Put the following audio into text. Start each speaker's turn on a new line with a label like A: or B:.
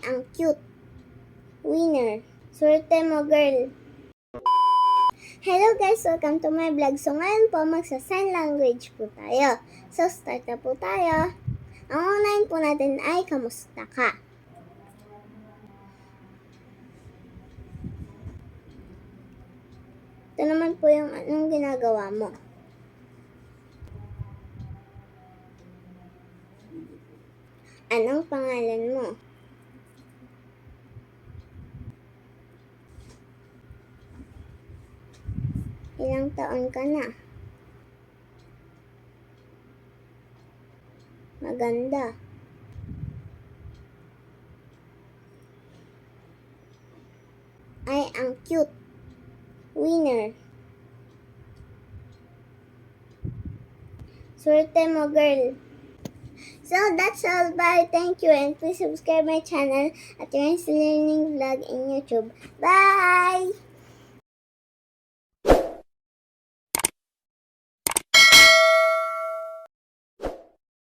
A: ang cute. Winner. Swerte mo, girl. Hello guys! Welcome to my vlog. So ngayon po, magsa-sign language po tayo. So start na po tayo. Ang unahin po natin ay kamusta ka? Ito naman po yung anong ginagawa mo. Anong pangalan mo? Ilang taon ka na? Maganda. Ay, ang cute. Winner. Swerte mo, girl. So, that's all. Bye. Thank you. And please subscribe my channel at Ryan's Learning Vlog in YouTube. Bye!